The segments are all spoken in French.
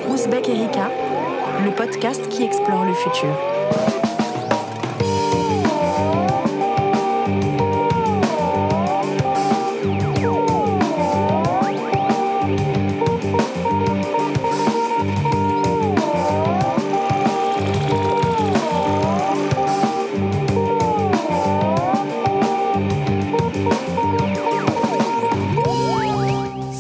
Ouzbek Erika, le podcast qui explore le futur.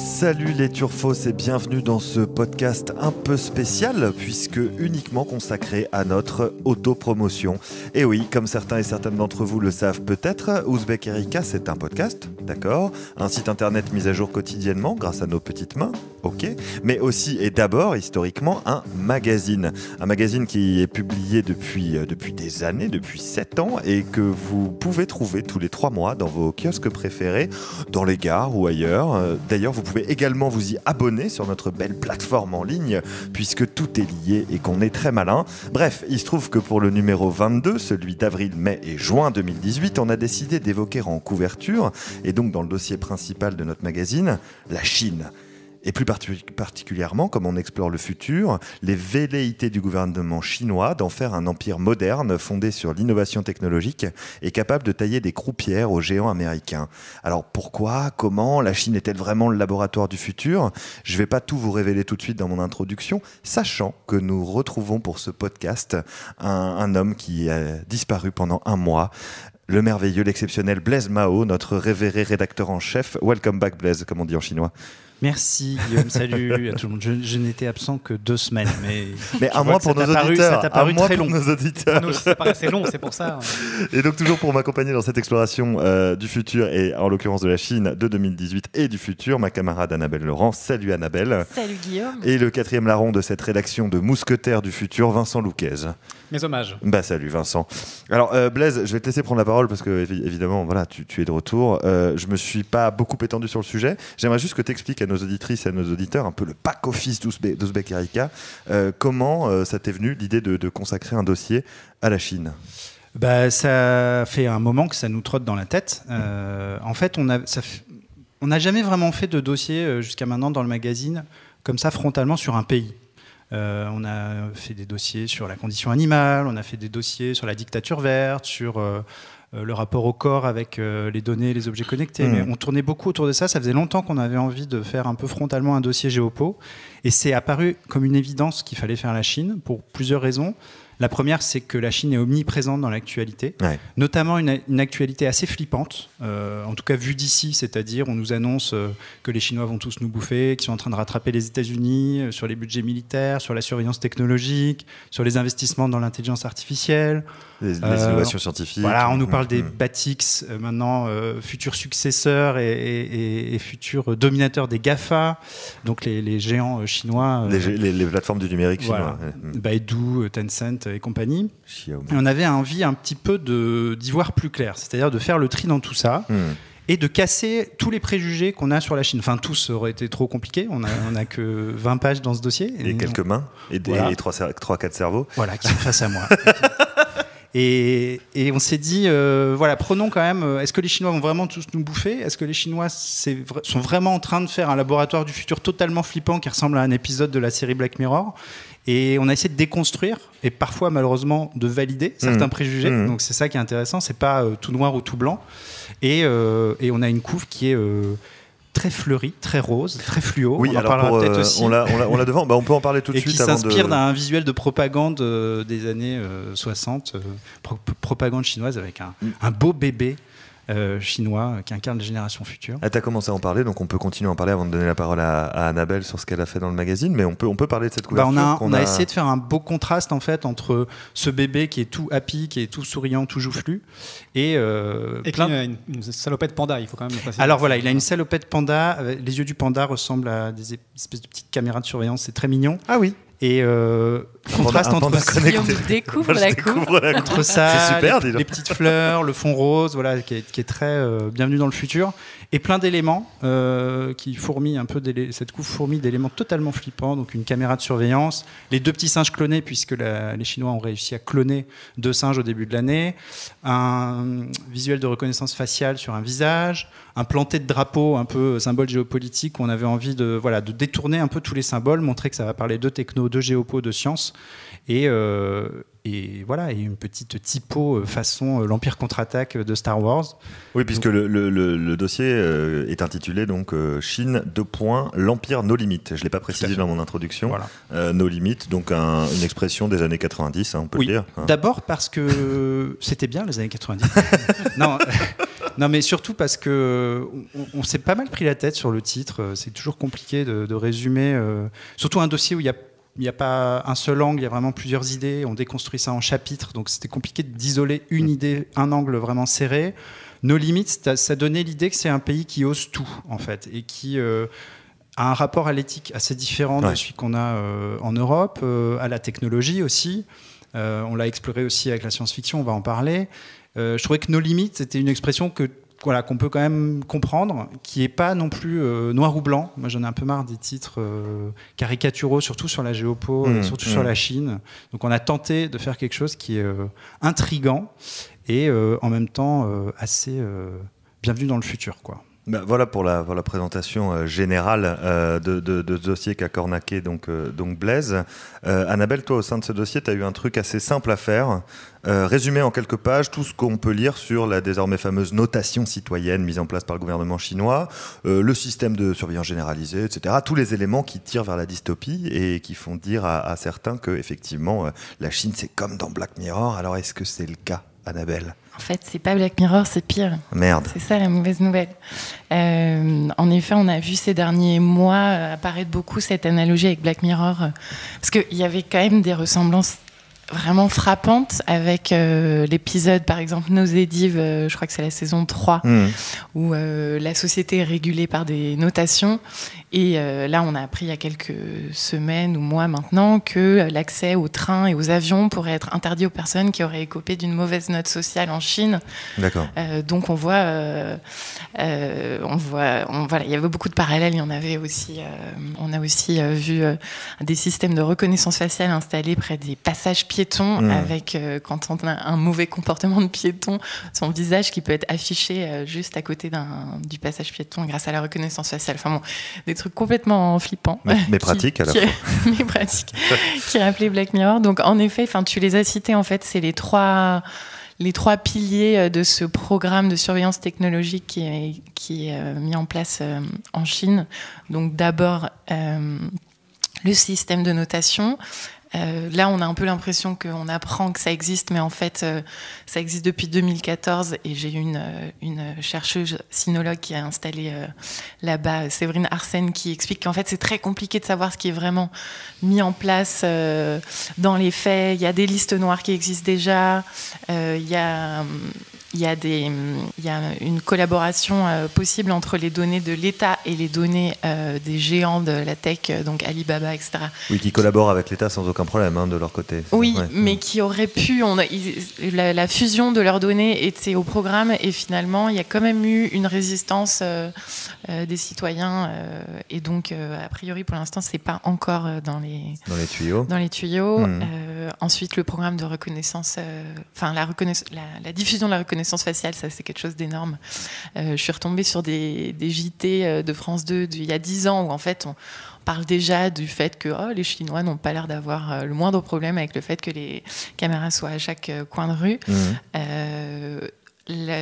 Salut les turfos et bienvenue dans ce podcast un peu spécial puisque uniquement consacré à notre autopromotion. Et oui, comme certains et certaines d'entre vous le savent peut-être, Ouzbek Erika c'est un podcast, d'accord, un site internet mis à jour quotidiennement grâce à nos petites mains, ok, mais aussi et d'abord historiquement un magazine qui est publié depuis des années, depuis 7 ans et que vous pouvez trouver tous les 3 mois dans vos kiosques préférés, dans les gares ou ailleurs. D'ailleurs, vous pouvez également vous y abonner sur notre belle plateforme en ligne puisque tout est lié et qu'on est très malin. Bref, il se trouve que pour le numéro 22, celui d'avril, mai et juin 2018, on a décidé d'évoquer en couverture et donc dans le dossier principal de notre magazine, la Chine. Et plus particulièrement, comme on explore le futur, les velléités du gouvernement chinois d'en faire un empire moderne fondé sur l'innovation technologique et capable de tailler des croupières aux géants américains. Alors pourquoi, comment, la Chine est-elle vraiment le laboratoire du futur ? Je ne vais pas tout vous révéler tout de suite dans mon introduction, sachant que nous retrouvons pour ce podcast un homme qui a disparu pendant 1 mois. Le merveilleux, l'exceptionnel Blaise Mao, notre révéré rédacteur en chef. Welcome back Blaise, comme on dit en chinois. Merci Guillaume, salut à tout le monde. Je n'étais absent que 2 semaines. Mais 1 mois pour nos auditeurs. Ça t'a paru très long. Nos auditeurs. Non, ça paraissait long, c'est pour ça. Et donc toujours pour m'accompagner dans cette exploration du futur et en l'occurrence de la Chine de 2018 et du futur, ma camarade Annabelle Laurent. Salut Annabelle. Salut Guillaume. Et le 4e larron de cette rédaction de Mousquetaires du futur, Vincent Louquez. Mes hommages. Salut Vincent. Alors Blaise, je vais te laisser prendre la parole parce que évidemment voilà, tu es de retour. Je me suis pas beaucoup étendu sur le sujet. J'aimerais juste que tu expliques à nos auditrices et à nos auditeurs un peu le back-office d'Ouzbek Erika. Comment ça t'est venu l'idée de consacrer un dossier à la Chine ? Ça fait un moment que ça nous trotte dans la tête. En fait, on n'a jamais vraiment fait de dossier jusqu'à maintenant dans le magazine comme ça frontalement sur un pays. On a fait des dossiers sur la condition animale, on a fait des dossiers sur la dictature verte, sur le rapport au corps avec les données, les objets connectés. Mais on tournait beaucoup autour de ça. Ça faisait longtemps qu'on avait envie de faire un peu frontalement un dossier géopo. Et c'est apparu comme une évidence qu'il fallait faire la Chine pour plusieurs raisons. La première, c'est que la Chine est omniprésente dans l'actualité, notamment une actualité assez flippante, en tout cas vue d'ici, c'est-à-dire on nous annonce que les Chinois vont tous nous bouffer, qu'ils sont en train de rattraper les États-Unis sur les budgets militaires, sur la surveillance technologique, sur les investissements dans l'intelligence artificielle. Les innovations scientifiques. Voilà, on nous parle des BATX, maintenant futurs successeurs et futurs dominateurs des GAFA, donc les géants chinois. Les plateformes du numérique chinois. Baidu, Tencent et compagnie. Et on avait envie un petit peu d'y voir plus clair, c'est-à-dire de faire le tri dans tout ça. Et de casser tous les préjugés qu'on a sur la Chine. Enfin, tous aurait été trop compliqué. On a que 20 pages dans ce dossier. Et quelques mains et 3-4 cerveaux. Voilà, qui sont face à moi. Et on s'est dit, prenons quand même, est-ce que les Chinois vont vraiment tous nous bouffer ? Est-ce que les Chinois sont vraiment en train de faire un laboratoire du futur totalement flippant qui ressemble à un épisode de la série Black Mirror ? Et on a essayé de déconstruire et parfois malheureusement de valider certains préjugés. Donc c'est ça qui est intéressant, c'est pas tout noir ou tout blanc. Et on a une couve qui est très fleurie, très rose, très fluo. Oui, on en parlera peut-être aussi. On l'a devant. On peut en parler tout de suite. Et qui s'inspire d'un visuel de propagande des années 60, propagande chinoise avec un beau bébé chinois qui incarne les générations futures. Tu as commencé à en parler, donc on peut continuer à en parler avant de donner la parole à Annabelle sur ce qu'elle a fait dans le magazine, mais on peut parler de cette couverture. On a essayé de faire un beau contraste en fait entre ce bébé qui est tout happy, qui est tout souriant, tout joufflu, et une salopette panda, il faut quand même le préciser. Alors voilà, il a une salopette panda, les yeux du panda ressemblent à des espèces de petites caméras de surveillance, c'est très mignon. Ah oui. Et contraste entre découvre la coupe. Entre ça, super, les petites fleurs, le fond rose, voilà, qui est très bienvenue dans le futur, et plein d'éléments qui fourmillent un peu, cette coupe fourmille d'éléments totalement flippants. Donc une caméra de surveillance, les 2 petits singes clonés, puisque les Chinois ont réussi à cloner 2 singes au début de l'année, un visuel de reconnaissance faciale sur un visage, un planté de drapeau, un peu symbole géopolitique, où on avait envie de détourner un peu tous les symboles, montrer que ça va parler de techno, de géopo, de science, et une petite typo façon l'Empire contre-attaque de Star Wars. Oui, puisque le dossier est intitulé donc Chine : l'Empire No Limit. Je ne l'ai pas précisé dans mon introduction. Voilà. No Limit, donc une expression des années 90, on peut le dire. D'abord parce que c'était bien les années 90. Non, mais surtout parce que on s'est pas mal pris la tête sur le titre. C'est toujours compliqué de résumer. Surtout un dossier où il n'y a pas un seul angle, il y a vraiment plusieurs idées. On déconstruit ça en chapitres, donc c'était compliqué d'isoler une idée, un angle vraiment serré. No Limits, ça donnait l'idée que c'est un pays qui ose tout, en fait, et qui a un rapport à l'éthique assez différent de celui qu'on a en Europe, à la technologie aussi. On l'a exploré aussi avec la science-fiction, on va en parler. Je trouvais que No Limits, c'était une expression qu'on peut quand même comprendre, qui n'est pas non plus noir ou blanc. Moi, j'en ai un peu marre des titres caricaturaux, surtout sur la géopo, surtout sur la Chine. Donc, on a tenté de faire quelque chose qui est intriguant et en même temps assez bienvenu dans le futur, quoi. Voilà pour la présentation générale de ce dossier qu'a cornaqué donc Blaise. Annabelle, toi, au sein de ce dossier, tu as eu un truc assez simple à faire. Résumer en quelques pages tout ce qu'on peut lire sur la désormais fameuse notation citoyenne mise en place par le gouvernement chinois, le système de surveillance généralisée, etc. Tous les éléments qui tirent vers la dystopie et qui font dire à certains que effectivement la Chine, c'est comme dans Black Mirror. Alors, est-ce que c'est le cas, Annabelle ? En fait, c'est pas Black Mirror, c'est pire. Merde. C'est ça la mauvaise nouvelle. En effet, on a vu ces derniers mois apparaître beaucoup cette analogie avec Black Mirror, parce qu'il y avait quand même des ressemblances vraiment frappantes avec l'épisode, par exemple, Nosedive, je crois que c'est la saison 3, où la société est régulée par des notations. Et là, on a appris il y a quelques semaines ou mois maintenant que l'accès aux trains et aux avions pourrait être interdit aux personnes qui auraient écopé d'une mauvaise note sociale en Chine. D'accord. Donc on voit, il y avait beaucoup de parallèles. Il y en avait aussi. On a aussi vu des systèmes de reconnaissance faciale installés près des passages piétons, avec quand on a un mauvais comportement de piéton, son visage qui peut être affiché juste à côté du passage piéton grâce à la reconnaissance faciale. Enfin bon, des trucs complètement flippants. Mais pratiques à la fois. Mais pratiques, qui rappelaient Black Mirror. Donc en effet, tu les as cités, en fait, c'est les trois piliers de ce programme de surveillance technologique qui est mis en place en Chine. Donc d'abord, le système de notation. Là, on a un peu l'impression qu'on apprend que ça existe, mais en fait, ça existe depuis 2014. Et j'ai eu une chercheuse sinologue qui a installé là-bas, Séverine Arsène, qui explique qu'en fait, c'est très compliqué de savoir ce qui est vraiment mis en place dans les faits. Il y a des listes noires qui existent déjà. Il y a une collaboration possible entre les données de l'État et les données des géants de la tech, donc Alibaba, etc. Oui, qui collaborent avec l'État sans aucun problème de leur côté. Oui, mais qui auraient pu... la fusion de leurs données était au programme et finalement, il y a quand même eu une résistance des citoyens. Et donc, a priori, pour l'instant, c'est pas encore dans les tuyaux. Ensuite, le programme de reconnaissance... la diffusion de la reconnaissance faciale, ça c'est quelque chose d'énorme. Je suis retombée sur des JT de France 2 il y a 10 ans où en fait on parle déjà du fait que les Chinois n'ont pas l'air d'avoir le moindre problème avec le fait que les caméras soient à chaque coin de rue.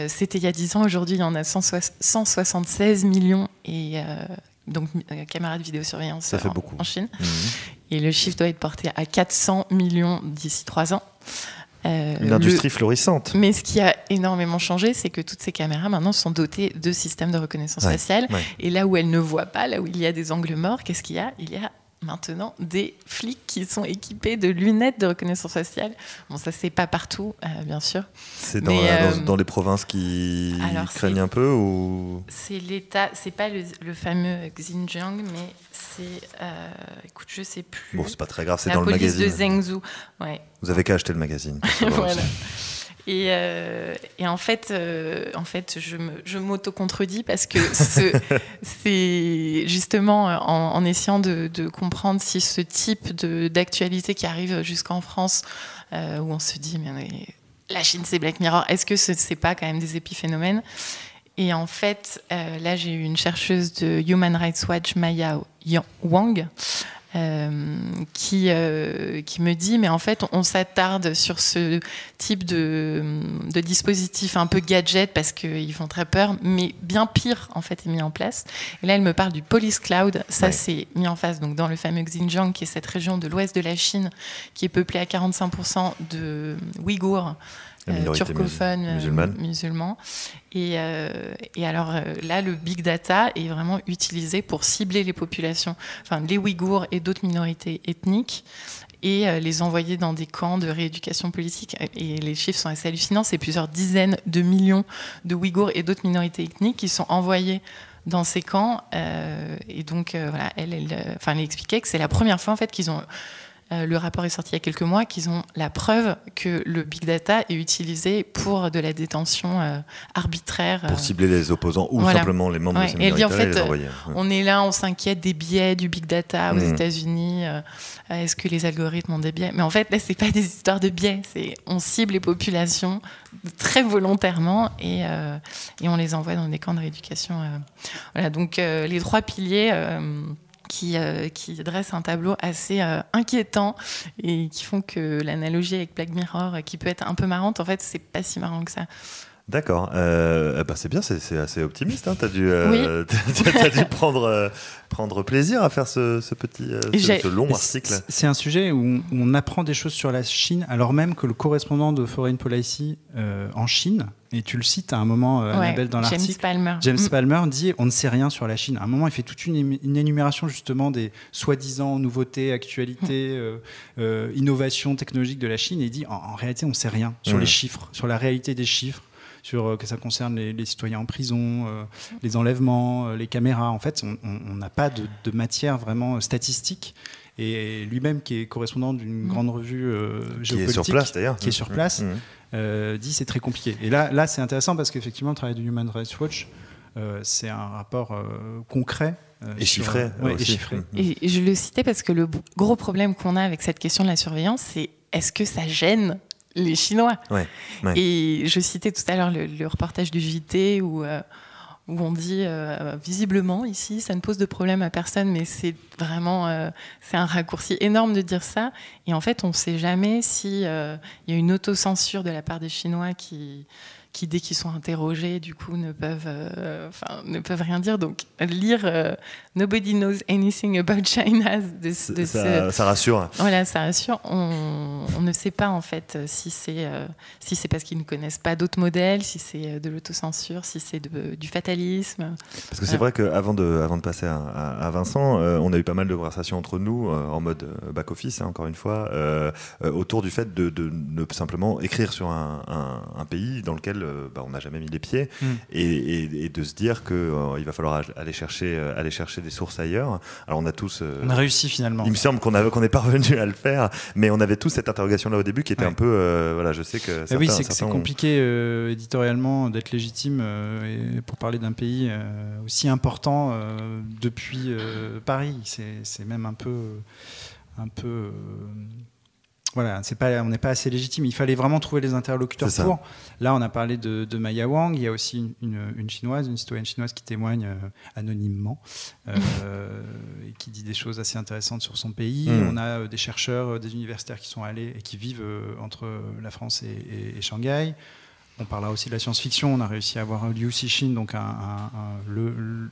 C'était il y a 10 ans, aujourd'hui il y en a 176 millions donc caméras de vidéosurveillance ça fait beaucoup en Chine. Et le chiffre doit être porté à 400 millions d'ici 3 ans. Une industrie florissante. Mais ce qui a énormément changé, c'est que toutes ces caméras maintenant sont dotées de systèmes de reconnaissance faciale. Et là où elles ne voient pas, là où il y a des angles morts, qu'est-ce qu'il y a ? Il y a maintenant des flics qui sont équipés de lunettes de reconnaissance faciale. Bon, ça, c'est pas partout, bien sûr. C'est dans les provinces qui craignent un peu ou... C'est l'État, c'est pas le fameux Xinjiang, mais c'est... écoute, je sais plus. Bon, c'est pas très grave, c'est dans le magazine. La police de Zhengzou, ouais. Vous avez qu'à acheter le magazine. Voilà. Et en fait, je m'auto-contredis parce que c'est justement en essayant de comprendre si ce type d'actualité qui arrive jusqu'en France, où on se dit, mais la Chine, c'est Black Mirror, est-ce que ce n'est pas quand même des épiphénomènes ? Et en fait, là, j'ai eu une chercheuse de Human Rights Watch, Maya Wang, qui me dit, mais en fait, on s'attarde sur ce type de dispositif un peu gadget parce qu'ils font très peur, mais bien pire, en fait, est mis en place. Et là, elle me parle du Police Cloud. Ça, c'est mis en face donc, dans le fameux Xinjiang, qui est cette région de l'ouest de la Chine, qui est peuplée à 45% de Ouïghours, turcophones, musulmans. Et alors là, le big data est vraiment utilisé pour cibler les populations, enfin les Ouïghours et d'autres minorités ethniques, et les envoyer dans des camps de rééducation politique. Et les chiffres sont assez hallucinants. C'est plusieurs dizaines de millions de Ouïghours et d'autres minorités ethniques qui sont envoyés dans ces camps. Et donc, voilà, elle expliquait que c'est la première fois en fait, qu'ils ont... le rapport est sorti il y a quelques mois, qu'ils ont la preuve que le big data est utilisé pour de la détention arbitraire. Pour cibler les opposants ou simplement les membres de ces minorités. Et en fait, on est là, on s'inquiète des biais du big data aux États-Unis. Est-ce que les algorithmes ont des biais ? Mais en fait, là, c'est pas des histoires de biais. On cible les populations très volontairement et on les envoie dans des camps de rééducation. Voilà, donc les trois piliers... Qui dressent un tableau assez inquiétant et qui font que l'analogie avec Black Mirror, qui peut être un peu marrante, en fait, c'est pas si marrant que ça. D'accord. C'est bien, c'est assez optimiste. Hein. Tu as dû prendre plaisir à faire ce long article. C'est un sujet où on apprend des choses sur la Chine, alors même que le correspondant de Foreign Policy en Chine, et tu le cites à un moment, Annabelle, dans l'article, James Palmer dit on ne sait rien sur la Chine. À un moment, il fait toute une énumération justement des soi-disant nouveautés, actualités, innovations technologiques de la Chine, et il dit en réalité, on ne sait rien sur les chiffres, sur la réalité des chiffres, sur que ça concerne les citoyens en prison, les enlèvements, les caméras. En fait, on n'a pas de matière vraiment statistique. Et lui-même, qui est correspondant d'une grande revue géopolitique, qui est sur place d'ailleurs, dit c'est très compliqué. Et là, c'est intéressant parce qu'effectivement, le travail du Human Rights Watch, c'est un rapport concret. Et chiffré. Et chiffré. Et je le citais parce que le gros problème qu'on a avec cette question de la surveillance, c'est est-ce que ça gêne les Chinois ? Ouais. Et je citais tout à l'heure le reportage du JT où on dit visiblement ici ça ne pose de problème à personne, mais c'est vraiment c'est un raccourci énorme de dire ça. Et en fait on ne sait jamais s'il y a une autocensure de la part des Chinois qui dès qu'ils sont interrogés, du coup, ne peuvent rien dire. Donc, lire Nobody Knows Anything About China, ça rassure. Voilà, ça rassure. On ne sait pas, en fait, si c'est parce qu'ils ne connaissent pas d'autres modèles, si c'est de l'autocensure, si c'est du fatalisme. Parce que c'est vrai qu'avant de passer à Vincent, on a eu pas mal de conversations entre nous, en mode back-office, encore une fois, autour du fait de ne simplement écrire sur un pays dans lequel on n'a jamais mis les pieds et de se dire qu'il va falloir aller chercher des sources ailleurs. Alors on a réussi finalement. Il me semble qu'on est parvenu à le faire, mais on avait tous cette interrogation là au début qui était un peu je sais que c'est compliqué éditorialement d'être légitime et pour parler d'un pays aussi important depuis Paris. C'est même un peu voilà, on n'est pas assez légitime. Il fallait vraiment trouver les interlocuteurs pour. Là, on a parlé de Maya Wang. Il y a aussi une citoyenne chinoise qui témoigne anonymement et qui dit des choses assez intéressantes sur son pays. On a des chercheurs, des universitaires qui sont allés et qui vivent entre la France et Shanghai. On parlera aussi de la science-fiction. On a réussi à avoir Liu Cixin, donc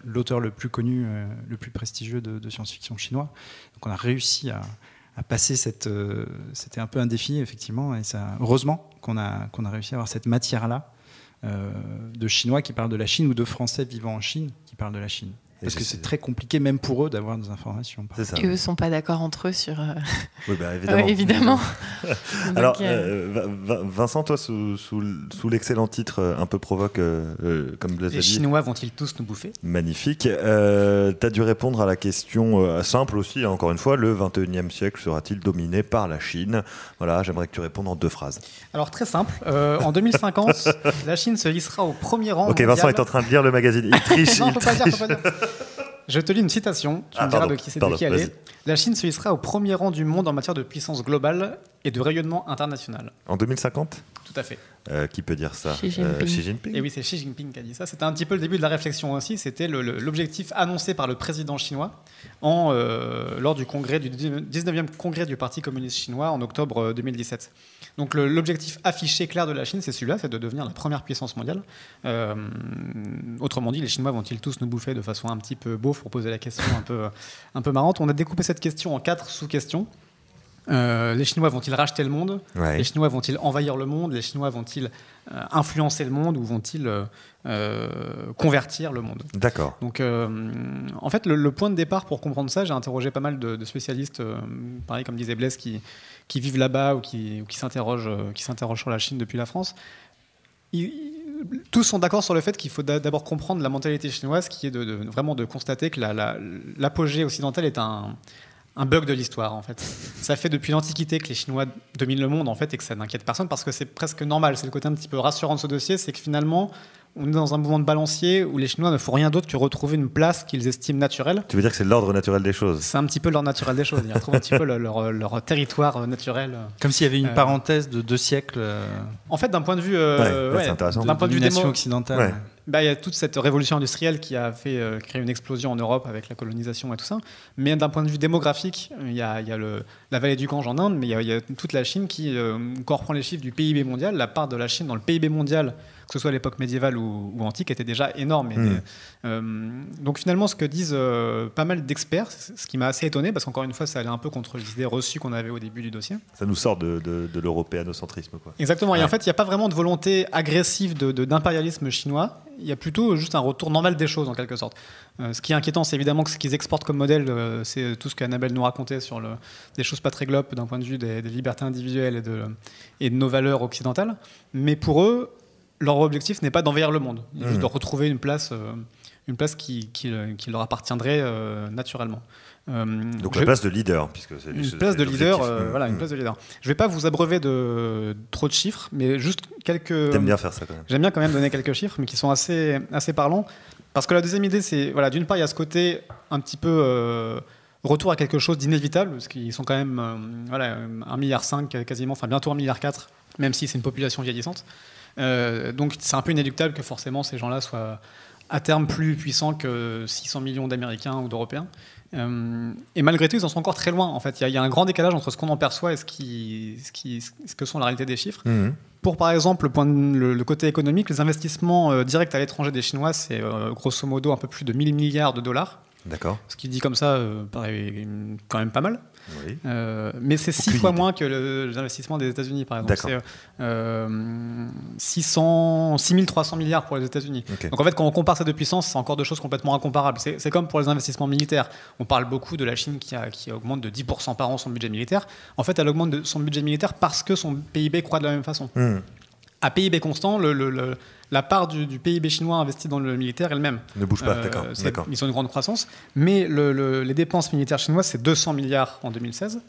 l'auteur le plus connu, le plus prestigieux de science-fiction chinois. Donc, on a réussi à passer c'était un peu un défi effectivement, et heureusement qu'on a réussi à avoir cette matière là de Chinois qui parlent de la Chine ou de Français vivant en Chine qui parlent de la Chine. Parce que c'est très compliqué, même pour eux, d'avoir des informations. Et eux ne sont pas d'accord entre eux sur... Oui, évidemment. Alors, Vincent, toi, sous l'excellent titre un peu provoque, comme Blaise Les Chinois vont-ils tous nous bouffer ? Magnifique. Tu as dû répondre à la question simple aussi, hein, encore une fois, le 21e siècle sera-t-il dominé par la Chine ? Voilà, j'aimerais que tu répondes en 2 phrases. Alors, très simple. En 2050, la Chine se hissera au premier rang mondial. Vincent est en train de lire le magazine. Il triche. Non, faut pas dire. Je te lis une citation, tu me diras de qui elle est. La Chine se hissera au premier rang du monde en matière de puissance globale et de rayonnement international. En 2050 ? Tout à fait. Qui peut dire ça ? Xi Jinping. Et oui, c'est Xi Jinping qui a dit ça. C'était un petit peu le début de la réflexion aussi. C'était l'objectif annoncé par le président chinois lors du 19e congrès du Parti communiste chinois en octobre 2017. Donc l'objectif affiché clair de la Chine, c'est celui-là, c'est de devenir la première puissance mondiale. Autrement dit, les Chinois vont-ils tous nous bouffer, de façon un petit peu beauf pour poser la question un peu marrante. On a découpé cette question en 4 sous-questions. Les Chinois vont-ils racheter le monde ? Les Chinois vont-ils envahir le monde ? Les Chinois vont-ils influencer le monde ou vont-ils convertir le monde ? D'accord. Donc, en fait, le point de départ pour comprendre ça, j'ai interrogé pas mal de spécialistes, pareil comme disait Blaise, qui vivent là-bas ou qui s'interrogent sur la Chine depuis la France. Tous sont d'accord sur le fait qu'il faut d'abord comprendre la mentalité chinoise, qui est vraiment de constater que l'apogée occidentale est un bug de l'histoire, en fait. Ça fait depuis l'Antiquité que les Chinois dominent le monde, en fait, et que ça n'inquiète personne parce que c'est presque normal. C'est le côté un petit peu rassurant de ce dossier, c'est que finalement, on est dans un mouvement de balancier où les Chinois ne font rien d'autre que retrouver une place qu'ils estiment naturelle. Tu veux dire que c'est l'ordre naturel des choses ? C'est un petit peu l'ordre naturel des choses. Ils retrouvent un petit peu leur territoire naturel. Comme s'il y avait une parenthèse de 2 siècles. En fait, d'un point de vue, d'un point de vue occidentale. Ouais. Il y a toute cette révolution industrielle qui a fait créer une explosion en Europe avec la colonisation et tout ça. Mais d'un point de vue démographique, il y a la vallée du Gange en Inde, mais il y a toute la Chine qui, quand on reprend les chiffres du PIB mondial, la part de la Chine dans le PIB mondial, que ce soit à l'époque médiévale ou antique, était déjà énorme. Donc finalement, ce que disent pas mal d'experts, ce qui m'a assez étonné, parce qu'encore une fois, ça allait un peu contre les idées reçues qu'on avait au début du dossier. Ça nous sort de l'européanocentrisme, quoi. Exactement. Ouais. Et en fait, il n'y a pas vraiment de volonté agressive d'impérialisme chinois. Il y a plutôt juste un retour normal des choses, en quelque sorte. Ce qui est inquiétant, c'est évidemment que ce qu'ils exportent comme modèle, c'est tout ce qu'Annabelle nous racontait sur des choses pas très globes d'un point de vue des libertés individuelles et de nos valeurs occidentales. Mais pour eux, leur objectif n'est pas d'envahir le monde, juste de retrouver une place qui leur appartiendrait naturellement. Donc la place de leader, puisque c'est une place de leader. Une place de leader. Je ne vais pas vous abreuver de trop de chiffres, mais juste quelques. T'aimes bien faire ça quand même. J'aime bien quand même donner quelques chiffres, mais qui sont assez parlants, parce que la deuxième idée, c'est d'une part il y a ce côté un petit peu retour à quelque chose d'inévitable, parce qu'ils sont quand même 1,5 milliard quasiment, enfin bientôt 1,4 milliard, même si c'est une population vieillissante. Donc c'est un peu inéluctable que forcément ces gens-là soient à terme plus puissants que 600 millions d'Américains ou d'Européens. Et malgré tout, ils en sont encore très loin. En fait, il y a un grand décalage entre ce qu'on en perçoit et ce que sont la réalité des chiffres. Pour, par exemple, le côté économique, les investissements directs à l'étranger des Chinois, c'est grosso modo un peu plus de 1 000 milliards de dollars. D'accord. Ce qui dit comme ça paraît quand même pas mal. Oui. Mais c'est 6 fois moins que les investissements des États-Unis, par exemple. C'est 6 300 milliards pour les États-Unis. Okay. Donc en fait, quand on compare ces deux puissances, c'est encore deux choses complètement incomparables. C'est comme pour les investissements militaires. On parle beaucoup de la Chine qui augmente de 10% par an son budget militaire. En fait, elle augmente son budget militaire parce que son PIB croît de la même façon. À PIB constant, la part du PIB chinois investi dans le militaire elle-même ne bouge pas. D'accord. Ils ont une grande croissance, mais les dépenses militaires chinoises, c'est 200 milliards en 2016.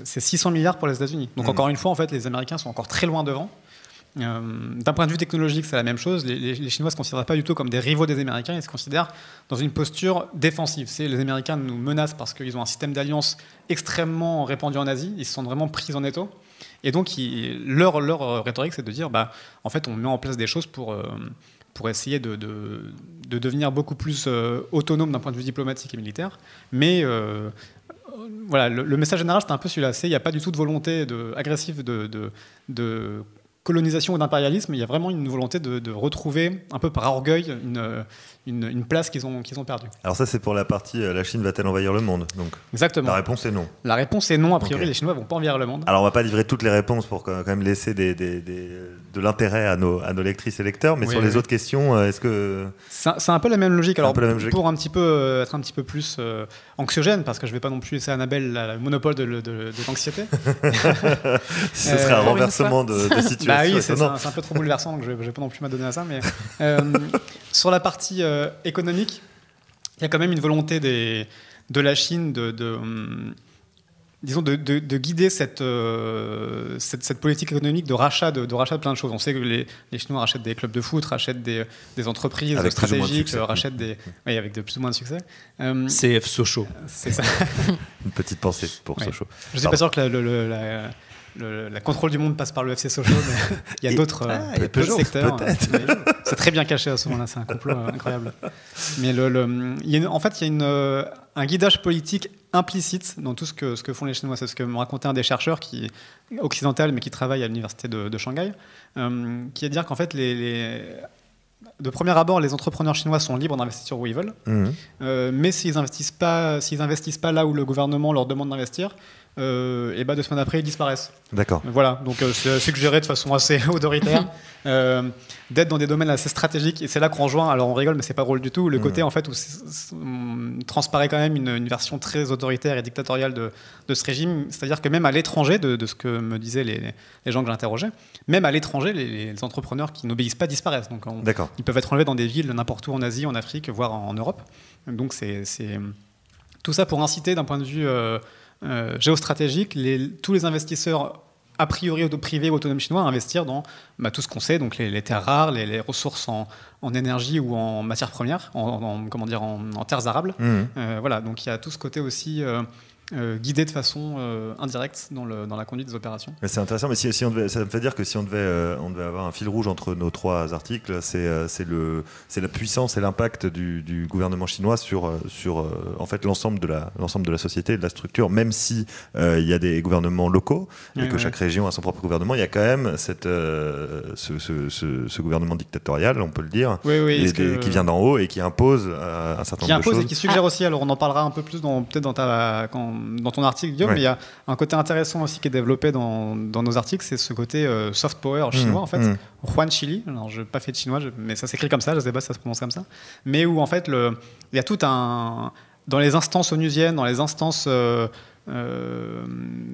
C'est 600 milliards pour les États-Unis. Donc encore une fois, en fait, les Américains sont encore très loin devant. D'un point de vue technologique, c'est la même chose. Les Chinois ne se considèrent pas du tout comme des rivaux des Américains. Ils se considèrent dans une posture défensive. Les Américains nous menacent parce qu'ils ont un système d'alliance extrêmement répandu en Asie. Ils se sentent vraiment pris en étau. Et donc, leur rhétorique, c'est de dire, en fait, on met en place des choses pour essayer de devenir beaucoup plus autonome d'un point de vue diplomatique et militaire. Mais le message général, c'est un peu celui-là. Il n'y a pas du tout de volonté agressive de colonisation ou d'impérialisme, il y a vraiment une volonté de retrouver, un peu par orgueil, une place qu'ils ont perdue. Alors ça, c'est pour la partie la Chine va-t-elle envahir le monde, donc. Exactement. La réponse est non. La réponse est non. A priori, les Chinois vont pas envahir le monde. Alors on va pas livrer toutes les réponses pour quand même laisser de l'intérêt à nos lectrices et lecteurs, mais sur les autres questions, est-ce que... C'est un peu la même logique. Alors même logique. pour être un petit peu plus anxiogène, parce que je vais pas non plus laisser Annabelle le monopole de l'anxiété. Ce serait un renversement de situation. Bah oui, c'est un peu trop bouleversant, donc je vais pas non plus m'adonner à ça. Mais sur la partie économique, il y a quand même une volonté de la Chine disons de guider cette politique économique de rachat de plein de choses. On sait que les Chinois rachètent des clubs de foot, rachètent des entreprises avec stratégiques, rachètent avec de plus ou moins de succès. CF Sochaux. C'est ça. Une petite pensée pour Sochaux. Je suis pas sûr que la contrôle du monde passe par le FC Sochaux, mais il y a d'autres secteurs. C'est très bien caché à ce moment-là, c'est un complot incroyable. Mais en fait, il y a un guidage politique implicite dans tout ce que font les Chinois. C'est ce que me racontait un des chercheurs occidental, mais qui travaille à l'université de Shanghai, qui est de dire qu'en fait, de premier abord, les entrepreneurs chinois sont libres d'investir où ils veulent, mais s'ils investissent pas là où le gouvernement leur demande d'investir, et 2 semaines après, ils disparaissent. D'accord. Voilà, donc c'est suggéré de façon assez autoritaire d'être dans des domaines assez stratégiques, et c'est là qu'on rejoint, alors on rigole, mais c'est pas drôle du tout, le côté en fait où transparaît quand même une version très autoritaire et dictatoriale de ce régime, c'est-à-dire que même à l'étranger, de ce que me disaient les gens que j'interrogeais, même à l'étranger, les entrepreneurs qui n'obéissent pas disparaissent. Donc ils peuvent être enlevés dans des villes n'importe où en Asie, en Afrique, voire en Europe. Donc c'est tout ça pour inciter d'un point de vue géostratégique tous les investisseurs a priori privés ou autonomes chinois à investir dans tout ce qu'on sait, donc les terres rares, les ressources en énergie ou en matières premières, en terres arables. Voilà, donc il y a tout ce côté aussi guidé de façon indirecte dans la conduite des opérations. Mais c'est intéressant, mais ça me fait dire que si on devait avoir un fil rouge entre nos 3 articles, c'est la puissance et l'impact du gouvernement chinois sur en fait l'ensemble de la société et de la structure, même si il y a des gouvernements locaux et que chaque région a son propre gouvernement, il y a quand même ce gouvernement dictatorial, on peut le dire, qui vient d'en haut et qui impose un certain nombre de choses. Et qui suggère aussi, alors on en parlera un peu plus peut-être dans ton article, Guillaume, mais il y a un côté intéressant aussi qui est développé dans nos articles, c'est ce côté soft power chinois, en fait, Yuan Chili. Alors, je n'ai pas fait de chinois, mais ça s'écrit comme ça, je ne sais pas si ça se prononce comme ça. Mais où, en fait, il y a tout dans les instances onusiennes, dans les instances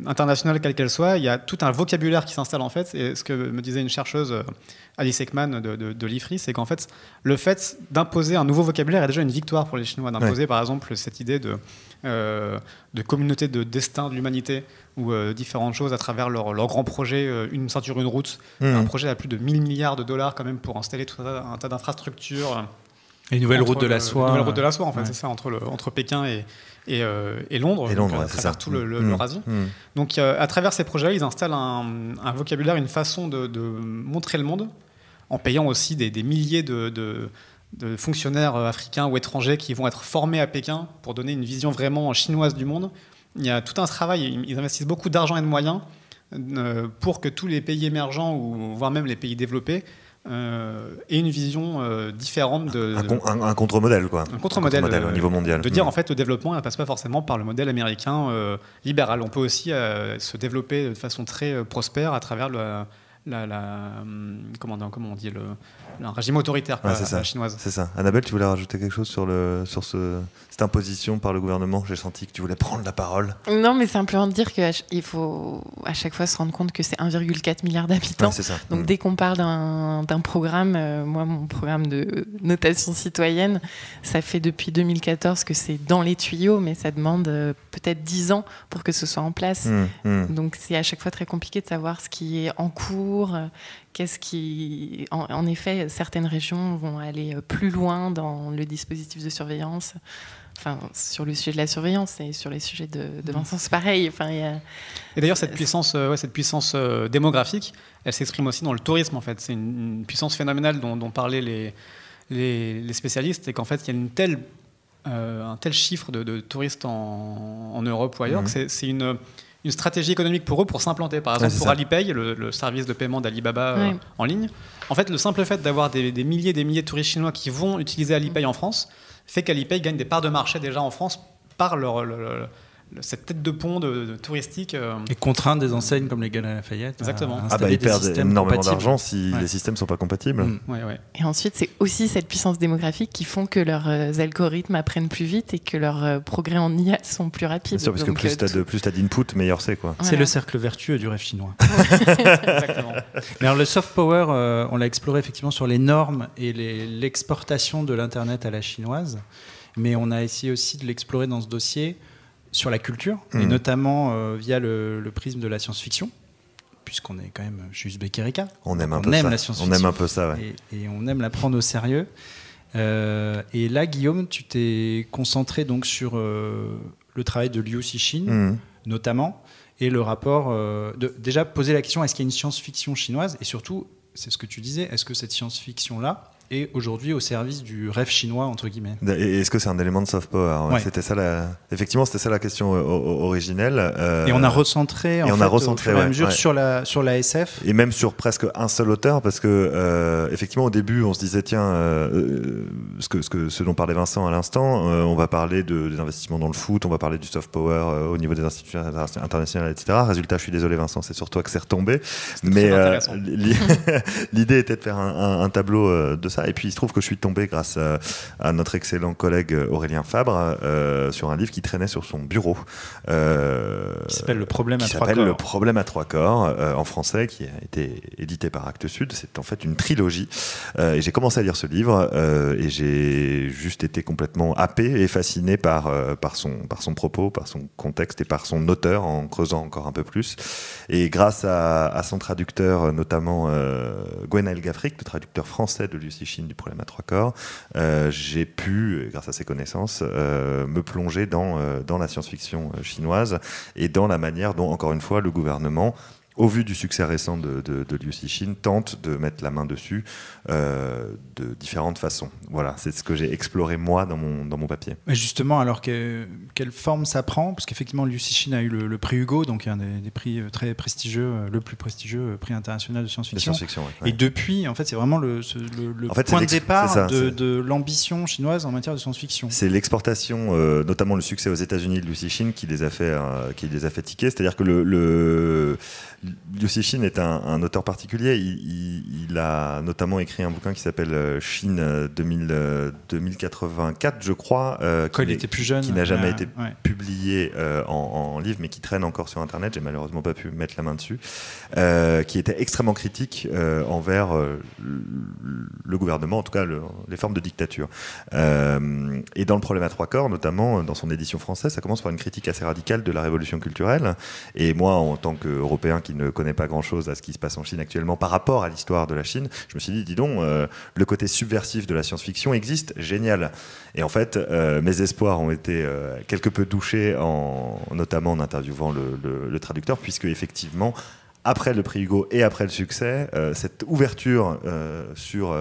internationales, quelles qu'elles soient, il y a tout un vocabulaire qui s'installe, en fait. Et ce que me disait une chercheuse, Alice Ekman de l'IFRI, c'est qu'en fait, le fait d'imposer un nouveau vocabulaire est déjà une victoire pour les Chinois. D'imposer, par exemple, cette idée de communauté de destin de l'humanité ou différentes choses à travers leur grand projet, une ceinture, une route, un projet à plus de 1000 milliards de dollars quand même pour installer tout un tas d'infrastructures. Et une nouvelle route de la soie. Une nouvelle route de la soie, en fait, c'est ça, entre Pékin et Londres, à travers tout l'Eurasie. Donc à travers ces projets-là, ils installent un vocabulaire, une façon de montrer le monde, en payant aussi des milliers de fonctionnaires africains ou étrangers qui vont être formés à Pékin pour donner une vision vraiment chinoise du monde. Il y a tout un travail, ils investissent beaucoup d'argent et de moyens pour que tous les pays émergents, ou voire même les pays développés, aient une vision différente un contre-modèle, quoi. Un contre-modèle au niveau mondial. De dire, en fait, le développement ne passe pas forcément par le modèle américain libéral. On peut aussi se développer de façon très prospère à travers comment on dit, un régime autoritaire chinoise. C'est ça. Annabelle, tu voulais rajouter quelque chose sur cette imposition par le gouvernement? J'ai senti que tu voulais prendre la parole. Non, mais simplement dire qu'il faut à chaque fois se rendre compte que c'est 1,4 milliard d'habitants. Ouais, c'est ça. Donc dès qu'on parle d'un programme, moi mon programme de notation citoyenne, ça fait depuis 2014 que c'est dans les tuyaux, mais ça demande peut-être 10 ans pour que ce soit en place. Donc c'est à chaque fois très compliqué de savoir ce qui est en cours. En effet, certaines régions vont aller plus loin dans le dispositif de surveillance, sur le sujet de la surveillance et sur les sujets de Vincent, c'est pareil. Et d'ailleurs, cette puissance démographique, elle s'exprime aussi dans le tourisme, en fait. C'est une puissance phénoménale dont parlaient les spécialistes, et qu'en fait, il y a un tel chiffre de touristes en Europe ou ailleurs, que c'est une stratégie économique pour eux pour s'implanter. Par exemple, pour ça. Alipay, le service de paiement d'Alibaba Ouais. en ligne, en fait, le simple fait d'avoir des milliers et des milliers de touristes chinois qui vont utiliser Alipay en France fait qu'Alipay gagne des parts de marché déjà en France par cette tête de pont touristique. Et contraindre des enseignes comme les Galeries Lafayette. Exactement. Installer ils des perdent systèmes énormément compatibles. d'argent si Ouais. les systèmes sont pas compatibles. Ouais. Et ensuite, c'est aussi cette puissance démographique qui font que leurs algorithmes apprennent plus vite et que leurs progrès en IA sont plus rapides. Bien sûr, parce que Donc, plus t'as d'input, meilleur c'est quoi. C'est Voilà. le cercle vertueux du rêve chinois. Exactement. Mais alors le soft power, on l'a exploré effectivement sur les normes et l'exportation de l'Internet à la chinoise. Mais on a essayé aussi de l'explorer dans ce dossier sur la culture, et notamment via le prisme de la science-fiction, puisqu'on est quand même chez USB Erika. On aime Donc un peu aime ça. la On science-fiction. aime un peu ça, ouais. Et on aime la prendre au sérieux. Et là, Guillaume, tu t'es concentré donc sur le travail de Liu Cixin, Mhm. notamment, et le rapport déjà poser la question, est-ce qu'il y a une science-fiction chinoise, et surtout, c'est ce que tu disais, est-ce que cette science-fiction-là est aujourd'hui au service du rêve chinois, entre guillemets? Et est-ce que c'est un élément de soft power? Ouais. Effectivement, c'était ça la question originelle. Et on a recentré, au fur et à mesure sur la SF. Et même sur presque un seul auteur, parce que effectivement, au début, on se disait, tiens, ce dont parlait Vincent à l'instant, on va parler des investissements dans le foot, on va parler du soft power au niveau des institutions internationales, etc. Résultat, je suis désolé, Vincent, c'est sur toi que c'est retombé. Mais intéressant. l'idée était de faire un tableau de ça. Et puis, il se trouve que je suis tombé grâce à notre excellent collègue Aurélien Fabre sur un livre qui traînait sur son bureau. Qui s'appelle Le problème à trois s'appelle corps. Le problème à trois corps, en français, qui a été édité par Actes Sud. C'est en fait une trilogie. Et j'ai commencé à lire ce livre et j'ai juste été complètement happé et fasciné par son propos, par son contexte et par son auteur, en creusant encore un peu plus. Et grâce à son traducteur, notamment Gwenaël Gaffric, le traducteur français de Liu Cixin du problème à trois corps, j'ai pu, grâce à ses connaissances, me plonger dans la science-fiction chinoise et dans la manière dont, encore une fois, le gouvernement, au vu du succès récent de Liu Cixin, tente de mettre la main dessus de différentes façons. Voilà, c'est ce que j'ai exploré moi dans mon papier. Mais justement, alors quelle forme ça prend? Parce qu'effectivement, Liu Cixin a eu le prix Hugo, donc un des prix très prestigieux, le plus prestigieux prix international de science-fiction. Ouais. Et depuis, en fait, c'est vraiment le En fait, point de c'est départ ça, de l'ambition chinoise en matière de science-fiction. C'est l'exportation, notamment le succès aux États-Unis de Liu Cixin qui les a fait tiquer. C'est-à-dire que Liu Cixin est un auteur particulier. Il a notamment écrit un bouquin qui s'appelle Chine 2084, je crois. Quand il était plus jeune. Qui n'a jamais été ouais. publié en livre, mais qui traîne encore sur Internet. J'ai malheureusement pas pu mettre la main dessus. Qui était extrêmement critique envers le gouvernement, en tout cas les formes de dictature. Et dans Le problème à trois corps, notamment dans son édition française, ça commence par une critique assez radicale de la révolution culturelle. Et moi, en tant qu'Européen qui ne connaît pas grand-chose à ce qui se passe en Chine actuellement par rapport à l'histoire de la Chine, je me suis dit, dis donc, le côté subversif de la science-fiction existe, génial. Et en fait, mes espoirs ont été quelque peu douchés, notamment en interviewant le traducteur, puisque effectivement, après le prix Hugo et après le succès, cette ouverture sur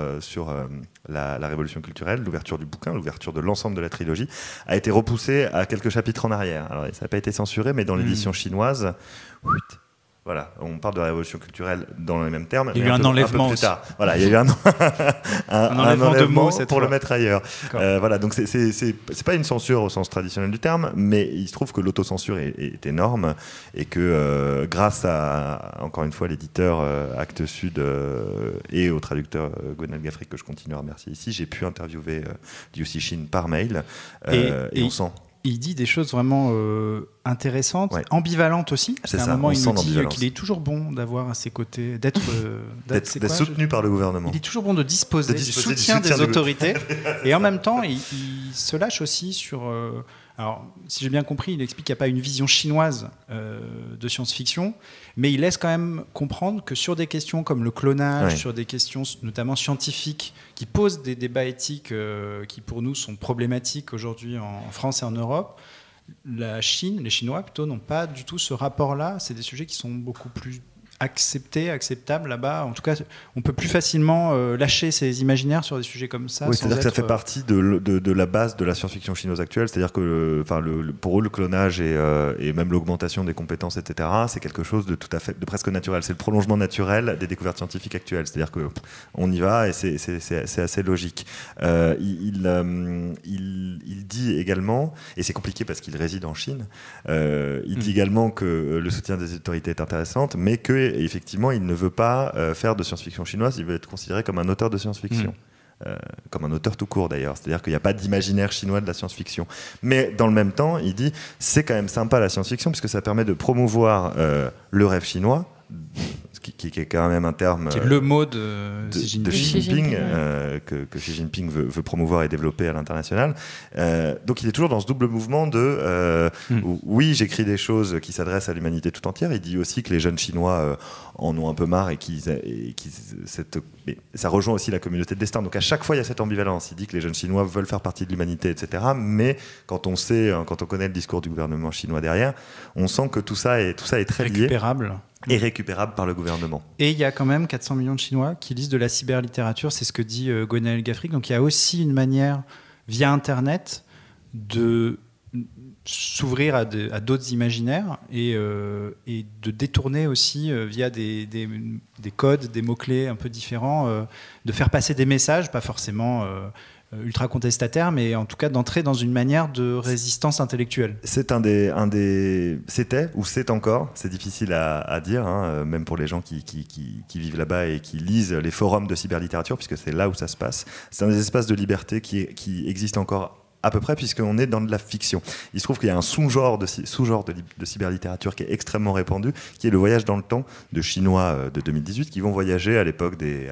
la révolution culturelle, l'ouverture du bouquin, l'ouverture de l'ensemble de la trilogie, a été repoussée à quelques chapitres en arrière. Alors, ça n'a pas été censuré, mais dans l'édition chinoise, voilà, on parle de la révolution culturelle dans les mêmes termes. Il y a eu un enlèvement plus aussi. tard. Voilà, il y a eu un enlèvement de mots cette pour fois. le mettre ailleurs. Voilà, donc c'est pas une censure au sens traditionnel du terme, mais il se trouve que l'autocensure est énorme et que grâce à, encore une fois, l'éditeur Actes Sud et au traducteur Gwenaël Gaffric, que je continue à remercier ici, j'ai pu interviewer Liu Cixin par mail et on sent. Il dit des choses vraiment intéressantes, Ouais. ambivalentes aussi. C'est à un ça, moment, on il sent nous dit l'ambivalence. qu'il est toujours bon d'avoir à ses côtés, d'être soutenu par le gouvernement. Il est toujours bon de disposer, du soutien des autorités. Et en même temps, il se lâche aussi sur... alors, si j'ai bien compris, il explique qu'il n'y a pas une vision chinoise de science-fiction, mais il laisse quand même comprendre que sur des questions comme le clonage, sur des questions notamment scientifiques, qui posent des débats éthiques qui pour nous sont problématiques aujourd'hui en France et en Europe, la Chine, les Chinois plutôt, n'ont pas du tout ce rapport-là. C'est des sujets qui sont beaucoup plus acceptable là-bas. En tout cas, on peut plus facilement lâcher ses imaginaires sur des sujets comme ça. Oui, c'est-à-dire que ça fait partie de la base de la science-fiction chinoise actuelle. C'est-à-dire que pour eux, le clonage et même l'augmentation des compétences, etc., c'est quelque chose de tout à fait, de presque naturel. C'est le prolongement naturel des découvertes scientifiques actuelles. C'est-à-dire qu'on y va et c'est assez logique. Il dit également, et c'est compliqué parce qu'il réside en Chine, il dit également que le soutien des autorités est intéressant, mais qu'effectivement, il ne veut pas faire de science-fiction chinoise, il veut être considéré comme un auteur de science-fiction. Comme un auteur tout court d'ailleurs, c'est-à-dire qu'il n'y a pas d'imaginaire chinois de la science-fiction. Mais dans le même temps, il dit c'est quand même sympa la science-fiction puisque ça permet de promouvoir le rêve chinois, qui est quand même un terme qui est le mot de Xi Jinping, que Xi Jinping veut promouvoir et développer à l'international. Donc il est toujours dans ce double mouvement de oui, j'écris des choses qui s'adressent à l'humanité tout entière. Il dit aussi que les jeunes Chinois en ont un peu marre et ça rejoint aussi la communauté de destin. Donc à chaque fois il y a cette ambivalence. Il dit que les jeunes Chinois veulent faire partie de l'humanité, etc. Mais quand on connaît le discours du gouvernement chinois derrière, on sent que tout ça est très récupérable. Et récupérable par le gouvernement. Et il y a quand même 400 millions de Chinois qui lisent de la cyberlittérature, c'est ce que dit Gwenaël Gafric. Donc il y a aussi une manière, via Internet, de s'ouvrir à d'autres imaginaires et de détourner aussi, via des codes, des mots-clés un peu différents, de faire passer des messages, pas forcément ultra contestataire, mais en tout cas d'entrer dans une manière de résistance intellectuelle. C'était ou c'est encore, c'est difficile à dire, hein, même pour les gens qui vivent là-bas et qui lisent les forums de cyberlittérature, puisque c'est là où ça se passe. C'est un des espaces de liberté qui existe encore à peu près, puisqu'on est dans de la fiction. Il se trouve qu'il y a un sous-genre de cyberlittérature qui est extrêmement répandu, qui est le voyage dans le temps de Chinois de 2018, qui vont voyager à l'époque des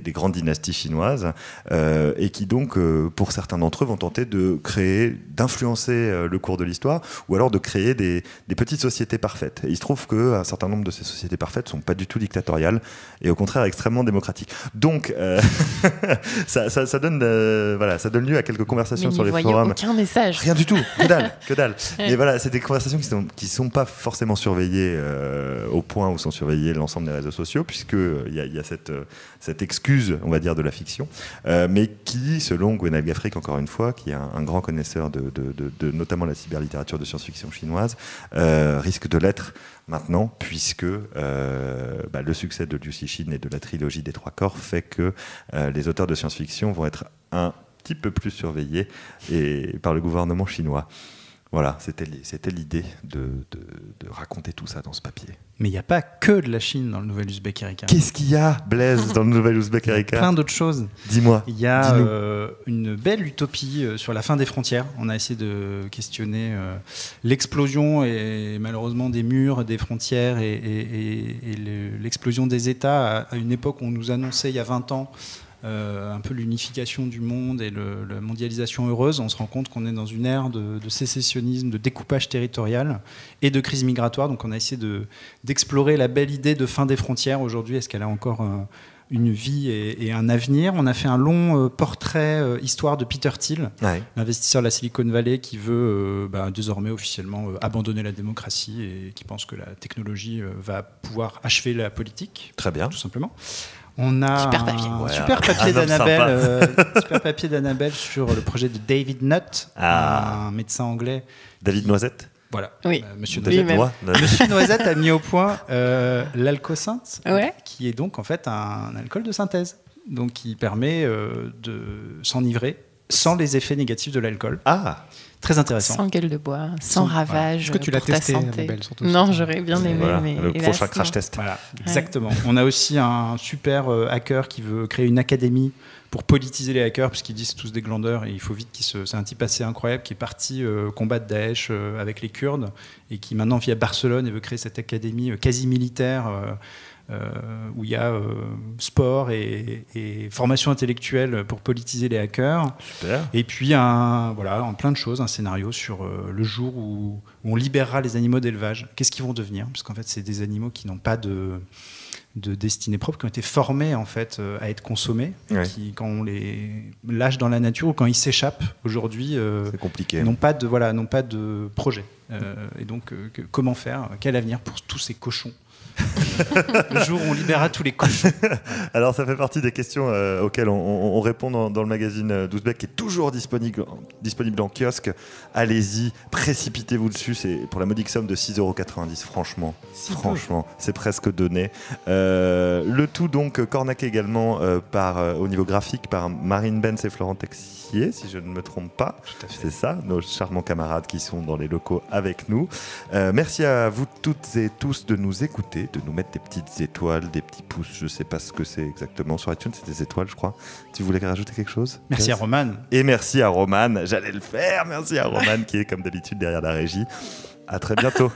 grandes dynasties chinoises, et qui donc, pour certains d'entre eux, vont tenter d'influencer le cours de l'histoire, ou alors de créer des petites sociétés parfaites. Et il se trouve qu'un certain nombre de ces sociétés parfaites ne sont pas du tout dictatoriales, et au contraire extrêmement démocratiques. Donc, ça donne lieu à quelques conversations sur les forums. Aucun message. Rien du tout, que dalle. Et voilà, c'est des conversations qui sont pas forcément surveillées au point où sont surveillés l'ensemble des réseaux sociaux, puisque il y a cette excuse, on va dire, de la fiction, mais qui, selon Gwenaël Gafric, encore une fois, qui est un grand connaisseur de notamment la cyberlittérature de science-fiction chinoise, risque de l'être maintenant, puisque le succès de Liu Cixin et de la trilogie des 3 corps fait que les auteurs de science-fiction vont être un petit peu plus surveillés par le gouvernement chinois. Voilà, c'était l'idée de raconter tout ça dans ce papier. Mais il n'y a pas que de la Chine dans le Nouvel Ouzbek Erika. Qu'est-ce qu'il y a, Blaise, dans le Nouvel Ouzbek Erika ? Plein d'autres choses. Dis-moi. Il y a une belle utopie sur la fin des frontières. On a essayé de questionner l'explosion et malheureusement des murs, des frontières et l'explosion des États à une époque où on nous annonçait il y a 20 ans un peu l'unification du monde et la mondialisation heureuse. On se rend compte qu'on est dans une ère de sécessionnisme, de découpage territorial et de crise migratoire. Donc on a essayé d'explorer la belle idée de fin des frontières aujourd'hui. Est-ce qu'elle a encore une vie et un avenir? On a fait un long portrait histoire de Peter Thiel, l'investisseur de la Silicon Valley qui veut désormais officiellement abandonner la démocratie et qui pense que la technologie va pouvoir achever la politique. Très bien. Tout simplement. On a super papier d'Annabelle sur le projet de David Nutt, un médecin anglais. David Noisette. Voilà. Oui. Monsieur Noisette a mis au point l'alcosynth, qui est donc en fait un alcool de synthèse, donc qui permet de s'enivrer sans les effets négatifs de l'alcool. Ah. Très intéressant. Sans gueule de bois, sans ravage. Est-ce que tu l'as testé, Annabelle, surtout? Non, j'aurais bien aimé. Voilà, mais le prochain crash test. Voilà, exactement. On a aussi un super hacker qui veut créer une académie pour politiser les hackers, puisqu'ils disent tous des glandeurs et il faut vite c'est un type assez incroyable qui est parti combattre Daesh avec les Kurdes et qui maintenant vit à Barcelone et veut créer cette académie quasi militaire où il y a sport et formation intellectuelle pour politiser les hackers. Super. Et puis en plein de choses, un scénario sur le jour où on libérera les animaux d'élevage. Qu'est-ce qu'ils vont devenir? Parce qu'en fait, c'est des animaux qui n'ont pas de destinée propre, qui ont été formés en fait à être consommés, qui, quand on les lâche dans la nature ou quand ils s'échappent aujourd'hui, c'est compliqué. n'ont pas de projet. Et donc, comment faire? Quel avenir pour tous ces cochons Le jour où on libérera tous les cochons. Alors, ça fait partie des questions auxquelles on répond dans le magazine d'Ouzbek, qui est toujours disponible en kiosque. Allez-y, précipitez-vous dessus. C'est pour la modique somme de 6,90 €. Franchement, c'est presque donné. Le tout, donc, cornaqué également au niveau graphique par Marine Benz et Florent Texier, si je ne me trompe pas. Tout à fait. C'est ça, nos charmants camarades qui sont dans les locaux avec nous. Merci à vous toutes et tous de nous écouter, de nous mettre des petites étoiles, des petits pouces. Je ne sais pas ce que c'est exactement. Sur iTunes, c'est des étoiles, je crois. Tu voulais rajouter quelque chose ? Merci à Roman. Et merci à Roman. J'allais le faire. Merci à Roman qui est comme d'habitude derrière la régie. À très bientôt.